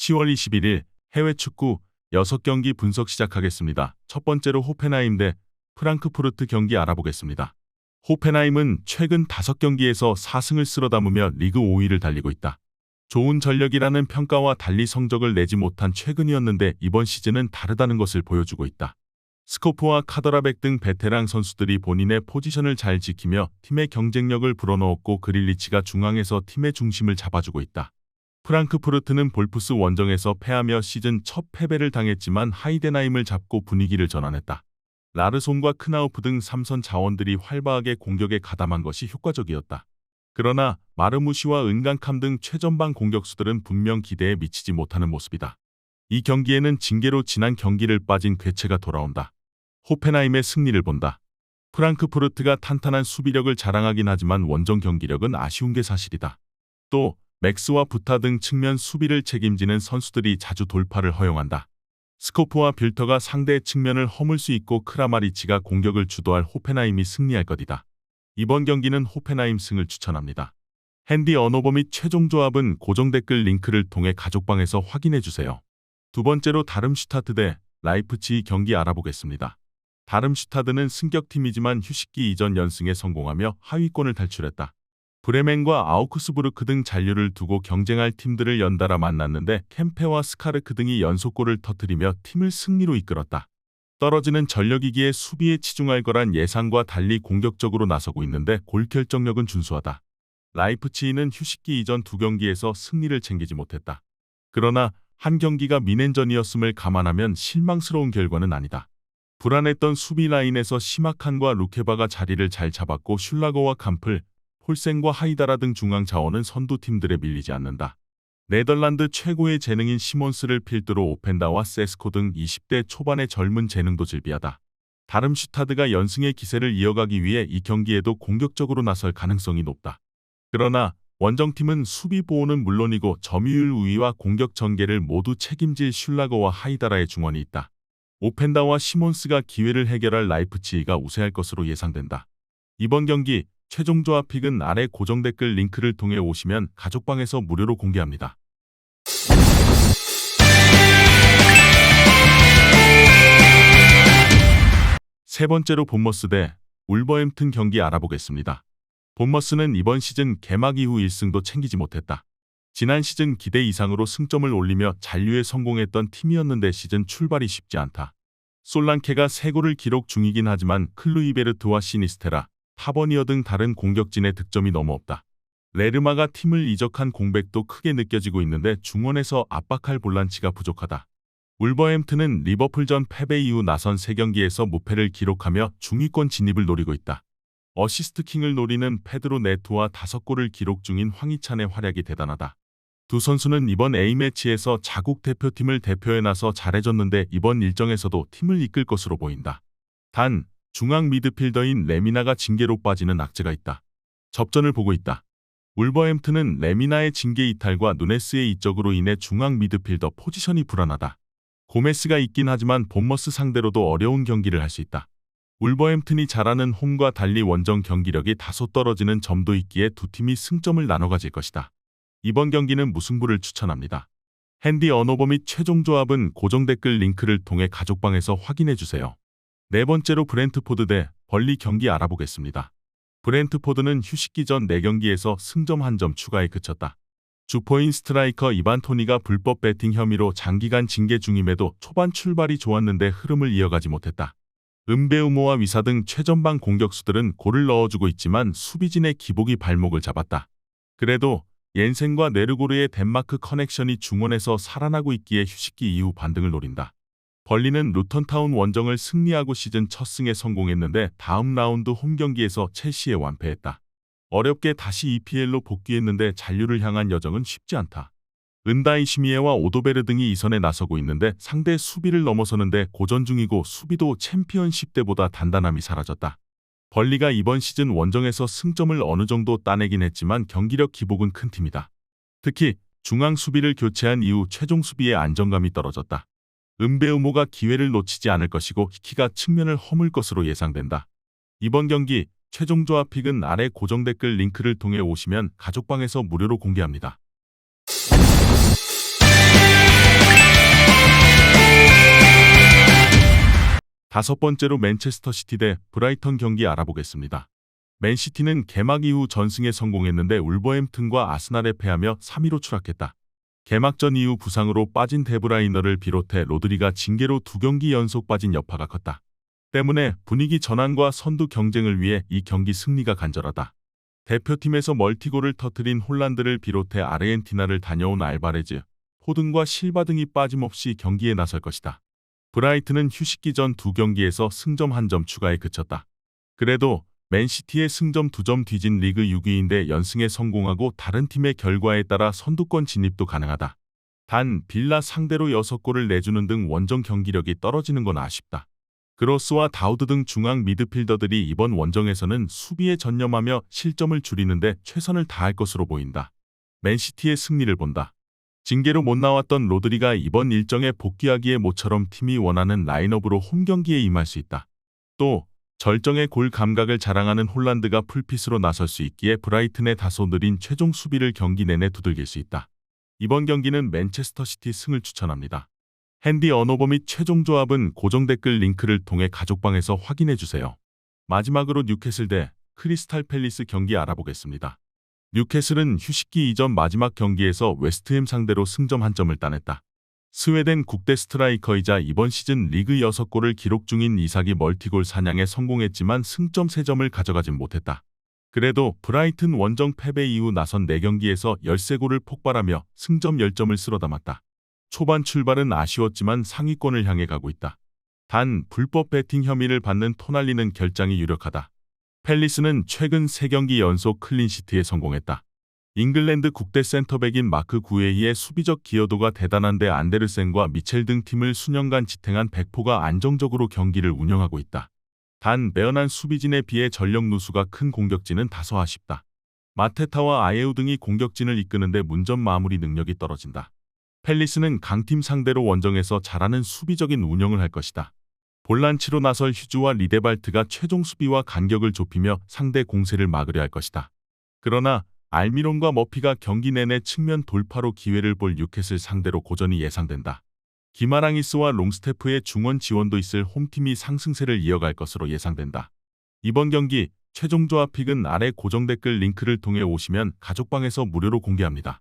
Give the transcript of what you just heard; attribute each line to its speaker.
Speaker 1: 10월 21일 해외 축구 6경기 분석 시작하겠습니다. 첫 번째로 호펜하임 대 프랑크푸르트 경기 알아보겠습니다. 호펜하임은 최근 5경기에서 4승을 쓸어 담으며 리그 5위를 달리고 있다. 좋은 전력이라는 평가와 달리 성적을 내지 못한 최근이었는데 이번 시즌은 다르다는 것을 보여주고 있다. 스코프와 카더라백 등 베테랑 선수들이 본인의 포지션을 잘 지키며 팀의 경쟁력을 불어넣었고 그릴리치가 중앙에서 팀의 중심을 잡아주고 있다. 프랑크푸르트는 볼프스 원정에서 패하며 시즌 첫 패배를 당했지만 하이덴하임을 잡고 분위기를 전환했다. 라르손과 크나우프 등 3선 자원들이 활발하게 공격에 가담한 것이 효과적이었다. 그러나 마르무시와 은간캄 등 최전방 공격수들은 분명 기대에 미치지 못하는 모습이다. 이 경기에는 징계로 지난 경기를 빠진 괴체가 돌아온다. 호펜하임의 승리를 본다. 프랑크푸르트가 탄탄한 수비력을 자랑하긴 하지만 원정 경기력은 아쉬운 게 사실이다. 또 맥스와 부타 등 측면 수비를 책임지는 선수들이 자주 돌파를 허용한다. 스코프와 빌터가 상대의 측면을 허물 수 있고 크라마리치가 공격을 주도할 호펜하임이 승리할 것이다. 이번 경기는 호펜하임 승을 추천합니다. 핸디 언어버 및 최종 조합은 고정 댓글 링크를 통해 가족방에서 확인해주세요. 두 번째로 다름슈타트 대 라이프치히 경기 알아보겠습니다. 다름슈타드는 승격팀이지만 휴식기 이전 연승에 성공하며 하위권을 탈출했다. 브레멘과 아우크스부르크 등 잔류를 두고 경쟁할 팀들을 연달아 만났는데 캠페와 스카르크 등이 연속골을 터뜨리며 팀을 승리로 이끌었다. 떨어지는 전력이기에 수비에 치중할 거란 예상과 달리 공격적으로 나서고 있는데 골 결정력은 준수하다. 라이프치히는 휴식기 이전 2경기에서 승리를 챙기지 못했다. 그러나 한 경기가 미넨전이었음을 감안하면 실망스러운 결과는 아니다. 불안했던 수비 라인에서 시마칸과 루케바가 자리를 잘 잡았고 슐라거와 캄플, 폴센과 하이다라 등 중앙 자원은 선두 팀들에 밀리지 않는다. 네덜란드 최고의 재능인 시몬스를 필두로 오펜다와 세스코 등 20대 초반의 젊은 재능도 즐비하다. 다름슈타드가 연승의 기세를 이어가기 위해 이 경기에도 공격적으로 나설 가능성이 높다. 그러나 원정팀은 수비 보호는 물론이고 점유율 우위와 공격 전개를 모두 책임질 슐라거와 하이다라의 중원이 있다. 오펜다와 시몬스가 기회를 해결할 라이프치히가 우세할 것으로 예상된다. 이번 경기 최종 조합 픽은 아래 고정 댓글 링크를 통해 오시면 가족방에서 무료로 공개합니다. 세 번째로 본머스 대 울버햄튼 경기 알아보겠습니다. 본머스는 이번 시즌 개막 이후 1승도 챙기지 못했다. 지난 시즌 기대 이상으로 승점을 올리며 잔류에 성공했던 팀이었는데 시즌 출발이 쉽지 않다. 솔랑케가 3골을 기록 중이긴 하지만 클루이베르트와 시니스테라, 타버니어 등 다른 공격진의 득점이 너무 없다. 레르마가 팀을 이적한 공백도 크게 느껴지고 있는데 중원에서 압박할 볼란치가 부족하다. 울버햄튼은 리버풀전 패배 이후 나선 3경기에서 무패를 기록하며 중위권 진입을 노리고 있다. 어시스트킹을 노리는 페드로 네토와 5골을 기록 중인 황희찬의 활약이 대단하다. 두 선수는 이번 A매치에서 자국 대표팀을 대표해 나서 잘해줬는데 이번 일정에서도 팀을 이끌 것으로 보인다. 단 중앙 미드필더인 레미나가 징계로 빠지는 악재가 있다. 접전을 보고 있다. 울버햄튼은 레미나의 징계 이탈과 누네스의 이적으로 인해 중앙 미드필더 포지션이 불안하다. 고메스가 있긴 하지만 본머스 상대로도 어려운 경기를 할 수 있다. 울버햄튼이 잘하는 홈과 달리 원정 경기력이 다소 떨어지는 점도 있기에 두 팀이 승점을 나눠 가질 것이다. 이번 경기는 무승부를 추천합니다. 핸디 언어버 및 최종 조합은 고정 댓글 링크를 통해 가족방에서 확인해주세요. 네 번째로 브렌트포드 대 벌리 경기 알아보겠습니다. 브렌트포드는 휴식기 전 4경기에서 승점 1점 추가에 그쳤다. 주포인 스트라이커 이반 토니가 불법 배팅 혐의로 장기간 징계 중임에도 초반 출발이 좋았는데 흐름을 이어가지 못했다. 은베우모와 위사 등 최전방 공격수들은 골을 넣어주고 있지만 수비진의 기복이 발목을 잡았다. 그래도 옌센과 네르고르의 덴마크 커넥션이 중원에서 살아나고 있기에 휴식기 이후 반등을 노린다. 벌리는 루턴타운 원정을 승리하고 시즌 첫 승에 성공했는데 다음 라운드 홈 경기에서 첼시에 완패했다. 어렵게 다시 EPL로 복귀했는데 잔류를 향한 여정은 쉽지 않다. 은다이시미에와 오도베르 등이 이선에 나서고 있는데 상대 수비를 넘어서는데 고전 중이고 수비도 챔피언십 때보다 단단함이 사라졌다. 벌리가 이번 시즌 원정에서 승점을 어느 정도 따내긴 했지만 경기력 기복은 큰 팀이다. 특히 중앙 수비를 교체한 이후 최종 수비의 안정감이 떨어졌다. 은베우모가 기회를 놓치지 않을 것이고 히키가 측면을 허물 것으로 예상된다. 이번 경기 최종 조합 픽은 아래 고정 댓글 링크를 통해 오시면 가족방에서 무료로 공개합니다. 다섯 번째로 맨체스터 시티 대 브라이턴 경기 알아보겠습니다. 맨시티는 개막 이후 전승에 성공했는데 울버햄튼과 아스날에 패하며 3위로 추락했다. 개막전 이후 부상으로 빠진 데브라이너를 비롯해 로드리가 징계로 2경기 연속 빠진 여파가 컸다. 때문에 분위기 전환과 선두 경쟁을 위해 이 경기 승리가 간절하다. 대표팀에서 멀티골을 터뜨린 홀란드를 비롯해 아르헨티나를 다녀온 알바레즈, 포든과 실바 등이 빠짐없이 경기에 나설 것이다. 브라이튼은 휴식기 전 2경기에서 승점 1점 추가에 그쳤다. 그래도 맨시티의 승점 2점 뒤진 리그 6위인데 연승에 성공하고 다른 팀의 결과에 따라 선두권 진입도 가능하다. 단 빌라 상대로 6골을 내주는 등 원정 경기력이 떨어지는 건 아쉽다. 그로스와 다우드 등 중앙 미드필더들이 이번 원정에서는 수비에 전념하며 실점을 줄이는데 최선을 다할 것으로 보인다. 맨시티의 승리를 본다. 징계로 못 나왔던 로드리가 이번 일정에 복귀하기에 모처럼 팀이 원하는 라인업으로 홈경기에 임할 수 있다. 또 절정의 골 감각을 자랑하는 홀란드가 풀핏으로 나설 수 있기에 브라이튼의 다소 느린 최종 수비를 경기 내내 두들길 수 있다. 이번 경기는 맨체스터 시티 승을 추천합니다. 핸디 언어버 및 최종 조합은 고정 댓글 링크를 통해 가족방에서 확인해주세요. 마지막으로 뉴캐슬 대 크리스탈 팰리스 경기 알아보겠습니다. 뉴캐슬은 휴식기 이전 마지막 경기에서 웨스트햄 상대로 승점 1점을 따냈다. 스웨덴 국대 스트라이커이자 이번 시즌 리그 6골을 기록 중인 이삭이 멀티골 사냥에 성공했지만 승점 3점을 가져가진 못했다. 그래도 브라이튼 원정 패배 이후 나선 4경기에서 13골을 폭발하며 승점 10점을 쓸어담았다. 초반 출발은 아쉬웠지만 상위권을 향해 가고 있다. 단 불법 배팅 혐의를 받는 토날리는 결장이 유력하다. 팰리스는 최근 3경기 연속 클린시트에 성공했다. 잉글랜드 국대 센터백인 마크 구에히의 수비적 기여도가 대단한데 안데르센과 미첼 등 팀을 수년간 지탱한 백포가 안정적으로 경기를 운영하고 있다. 단 매연한 수비진에 비해 전력 누수가 큰 공격진은 다소 아쉽다. 마테타와 아예우 등이 공격진을 이끄는데 문전 마무리 능력이 떨어진다. 팰리스는 강팀 상대로 원정에서 잘하는 수비적인 운영을 할 것이다. 볼란치로 나설 휴즈와 리데발트가 최종 수비와 간격을 좁히며 상대 공세를 막으려 할 것이다. 그러나 알미론과 머피가 경기 내내 측면 돌파로 기회를 볼 뉴캐슬 상대로 고전이 예상된다. 기마랑이스와 롱스태프의 중원 지원도 있을 홈팀이 상승세를 이어갈 것으로 예상된다. 이번 경기 최종 조합 픽은 아래 고정 댓글 링크를 통해 오시면 가족방에서 무료로 공개합니다.